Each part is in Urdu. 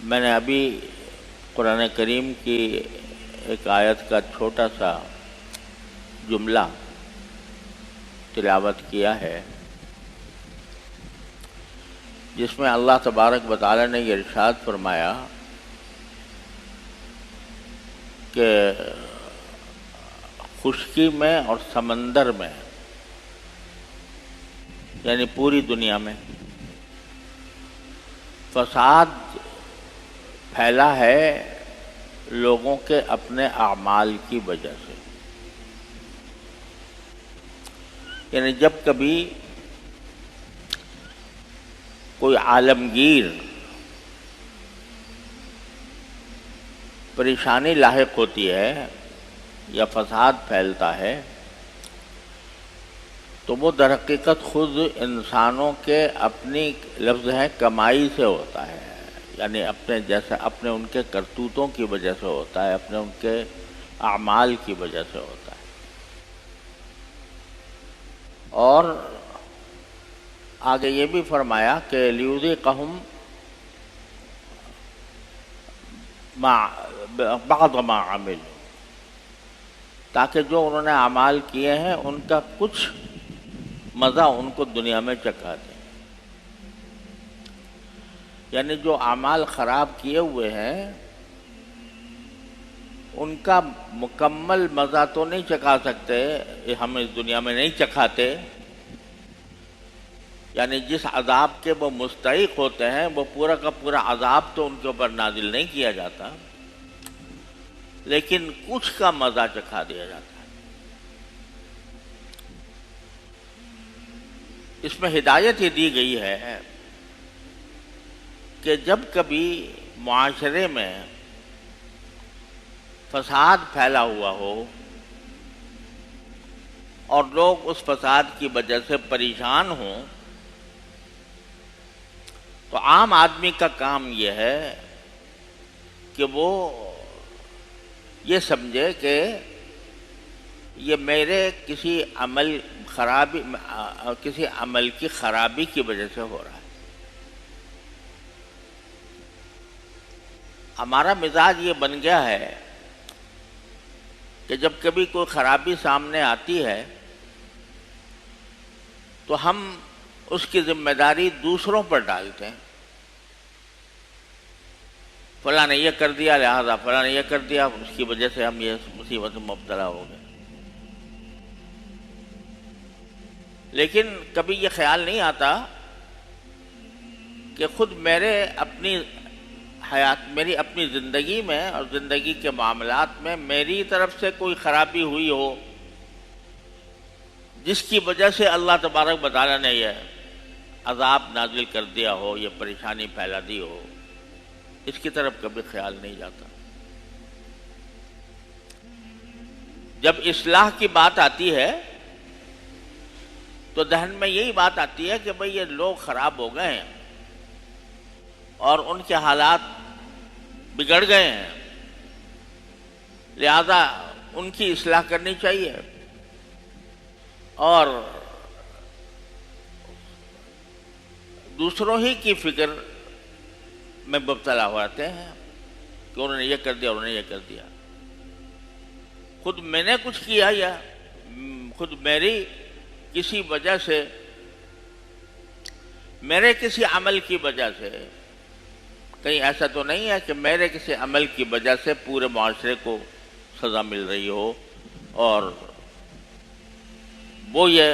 میں نے ابھی قرآن کریم کی ایک آیت کا چھوٹا سا جملہ تلاوت کیا ہے، جس میں اللہ تبارک و تعالی نے یہ ارشاد فرمایا کہ خشکی میں اور سمندر میں، یعنی پوری دنیا میں فساد پھیلا ہے لوگوں کے اپنے اعمال کی وجہ سے۔ یعنی جب کبھی کوئی عالمگیر پریشانی لاحق ہوتی ہے یا فساد پھیلتا ہے تو وہ در حقیقت خود انسانوں کے اپنی لفظ ہے کمائی سے ہوتا ہے، یعنی اپنے ان کے کرتوتوں کی وجہ سے ہوتا ہے، اپنے ان کے اعمال کی وجہ سے ہوتا ہے۔ اور آگے یہ بھی فرمایا کہ لیذیقہم بعض ما عملوا، تاکہ جو انہوں نے اعمال کیے ہیں ان کا کچھ مزہ ان کو دنیا میں چکھا دیں۔ یعنی جو اعمال خراب کیے ہوئے ہیں ان کا مکمل مزہ تو نہیں چکھا سکتے، ہم اس دنیا میں نہیں چکھاتے، یعنی جس عذاب کے وہ مستحق ہوتے ہیں وہ پورا کا پورا عذاب تو ان کے اوپر نازل نہیں کیا جاتا، لیکن کچھ کا مزہ چکھا دیا جاتا ہے۔ اس میں ہدایت یہ دی گئی ہے کہ جب کبھی معاشرے میں فساد پھیلا ہوا ہو اور لوگ اس فساد کی وجہ سے پریشان ہوں تو عام آدمی کا کام یہ ہے کہ وہ یہ سمجھے کہ یہ میرے کسی عمل کی خرابی کی وجہ سے ہو رہا ہے۔ ہمارا مزاج یہ بن گیا ہے کہ جب کبھی کوئی خرابی سامنے آتی ہے تو ہم اس کی ذمہ داری دوسروں پر ڈالتے ہیں، فلاں نے یہ کر دیا لہذا فلاں نے یہ کر دیا، اس کی وجہ سے ہم یہ مصیبت میں مبتلا ہو گئے۔ لیکن کبھی یہ خیال نہیں آتا کہ خود میری اپنی زندگی میں اور زندگی کے معاملات میں میری طرف سے کوئی خرابی ہوئی ہو جس کی وجہ سے اللہ تبارک و تعالی نے یہ عذاب نازل کر دیا ہو، یہ پریشانی پھیلا دی ہو، اس کی طرف کبھی خیال نہیں جاتا۔ جب اصلاح کی بات آتی ہے تو ذہن میں یہی بات آتی ہے کہ بھئی یہ لوگ خراب ہو گئے ہیں اور ان کے حالات بگڑ گئے ہیں، لہذا ان کی اصلاح کرنی چاہیے، اور دوسروں ہی کی فکر میں مبتلا ہوتے ہیں کہ انہوں نے یہ کر دیا، انہوں نے یہ کر دیا۔ خود میں نے کچھ کیا یا خود میری کسی وجہ سے، میرے کسی عمل کی وجہ سے، کہیں ایسا تو نہیں ہے کہ میرے کسی عمل کی وجہ سے پورے معاشرے کو سزا مل رہی ہو اور وہ یہ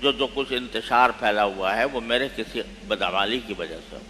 جو کچھ انتشار پھیلا ہوا ہے وہ میرے کسی بدعمالی کی وجہ سے ہو۔